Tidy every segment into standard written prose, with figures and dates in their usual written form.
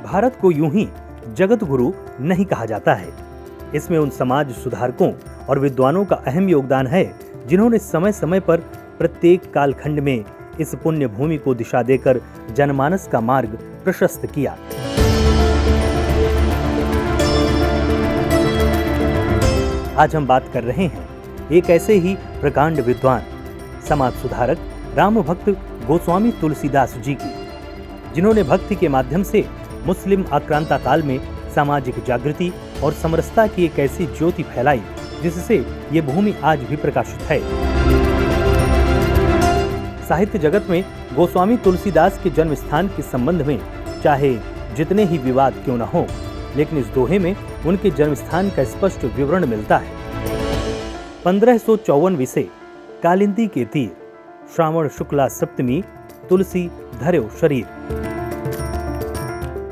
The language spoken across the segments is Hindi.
भारत को यूं ही जगत गुरु नहीं कहा जाता है। इसमें उन समाज सुधारकों और विद्वानों का अहम योगदान है जिन्होंने समय समय पर प्रत्येक कालखंड में इस पुण्य भूमि को दिशा देकर जनमानस का मार्ग प्रशस्त किया। आज हम बात कर रहे हैं एक ऐसे ही प्रकांड विद्वान, समाज सुधारक राम भक्त गोस्वामी तुलसीदास जी की, जिन्होंने भक्ति के माध्यम से मुस्लिम आक्रांता काल में सामाजिक जागृति और समरसता की एक ऐसी ज्योति फैलाई जिससे ये भूमि आज भी प्रकाशित है। साहित्य जगत में गोस्वामी तुलसीदास के जन्म स्थान के संबंध में चाहे जितने ही विवाद क्यों न हो, लेकिन इस दोहे में उनके जन्म स्थान का स्पष्ट विवरण मिलता है। 1554 विषय कालिंदी के तीर, श्रावण शुक्ला सप्तमी, तुलसी धर्यो शरीर।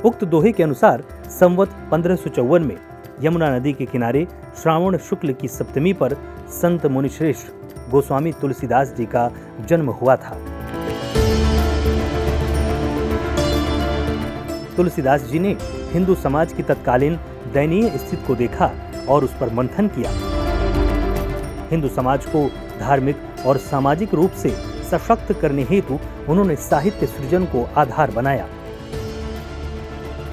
उक्त दोहे के अनुसार संवत 1554 में यमुना नदी के किनारे श्रावण शुक्ल की सप्तमी पर संत मुनिश्रेष्ठ गोस्वामी तुलसीदास जी का जन्म हुआ था। तुलसीदास जी ने हिंदू समाज की तत्कालीन दयनीय स्थिति को देखा और उस पर मंथन किया। हिंदू समाज को धार्मिक और सामाजिक रूप से सशक्त करने हेतु उन्होंने साहित्य सृजन को आधार बनाया,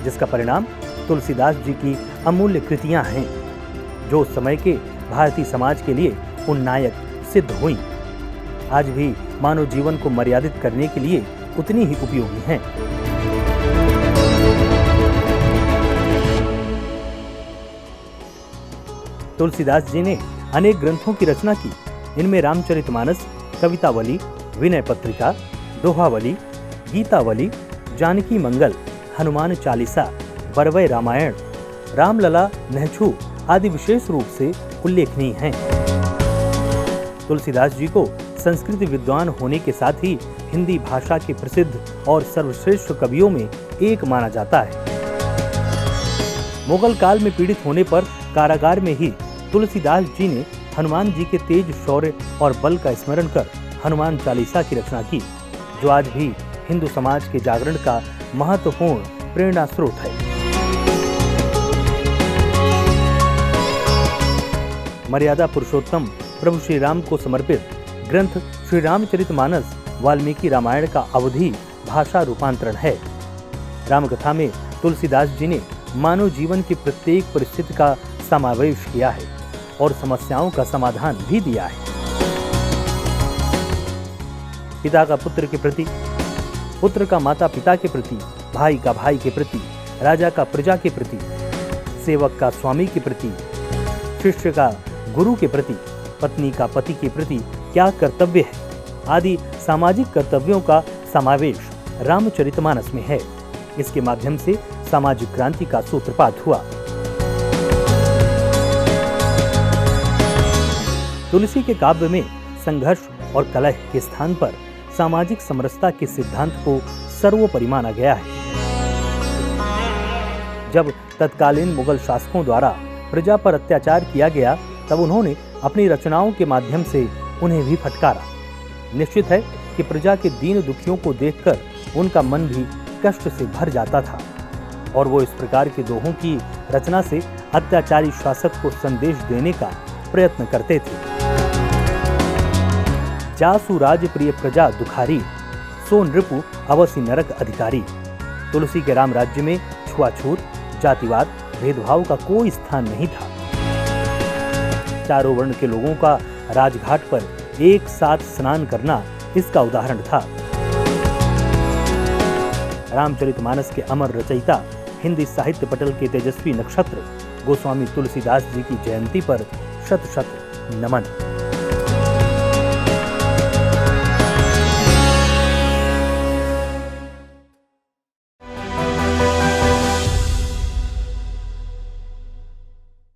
जिसका परिणाम तुलसीदास जी की अमूल्य कृतियां हैं, जो उस समय के भारतीय समाज के लिए उन्नायक सिद्ध हुई। आज भी मानव जीवन को मर्यादित करने के लिए उतनी ही उपयोगी हैं। तुलसीदास जी ने अनेक ग्रंथों की रचना की। इनमें रामचरितमानस, कवितावली, विनय पत्रिका, दोहावली, गीतावली, जानकी मंगल, हनुमान चालीसा, बरवय रामायण, रामलला, नहछू आदि विशेष रूप से उल्लेखनीय हैं। तुलसीदास जी को संस्कृत विद्वान होने के साथ ही हिंदी भाषा के प्रसिद्ध और सर्वश्रेष्ठ कवियों में एक माना जाता है। मुगल काल में पीड़ित होने पर कारागार में ही तुलसीदास जी ने हनुमान जी के तेज, शौर्य और बल का स्मरण कर हनुमान चालीसा की रचना की, जो आज भी हिंदू समाज के जागरण का महत्वपूर्ण प्रेरणा स्रोत है। मर्यादा पुरुषोत्तम प्रभु श्री राम को समर्पित ग्रंथ श्री रामचरितमानस वाल्मीकि रामायण का अवधी भाषा रूपांतरण है। रामकथा में तुलसीदास जी ने मानव जीवन की प्रत्येक परिस्थिति का समावेश किया है और समस्याओं का समाधान भी दिया है। पिता का पुत्र के प्रति, पुत्र का माता पिता के प्रति, भाई का भाई के प्रति, राजा का प्रजा के प्रति, सेवक का स्वामी के प्रति, शिष्य का गुरु के प्रति, पत्नी का पति के प्रति क्या कर्तव्य है आदि सामाजिक कर्तव्यों का समावेश रामचरितमानस में है। इसके माध्यम से सामाजिक क्रांति का सूत्रपात हुआ। तुलसी के काव्य में संघर्ष और कलह के स्थान पर सामाजिक समरसता के सिद्धांत को सर्वोपरि माना गया है। जब तत्कालीन मुगल शासकों द्वारा प्रजा पर अत्याचार किया गया, तब उन्होंने अपनी रचनाओं के माध्यम से उन्हें भी फटकारा। निश्चित है कि प्रजा के दीन दुखियों को देखकर उनका मन भी कष्ट से भर जाता था और वो इस प्रकार के दोहों की रचना से अत्याचारी शासक को संदेश देने का प्रयत्न करते थे। जासु राज प्रिय प्रजा दुखारी, सो नृपु अवसि नरक अधिकारी। तुलसी के राम राज्य में छुआछूत, जातिवाद, भेदभाव का कोई स्थान नहीं था। चारों वर्ण के लोगों का राजघाट पर एक साथ स्नान करना इसका उदाहरण था। रामचरितमानस के अमर रचयिता, हिंदी साहित्य पटल के तेजस्वी नक्षत्र गोस्वामी तुलसीदास जी की जयंती पर शत शत नमन।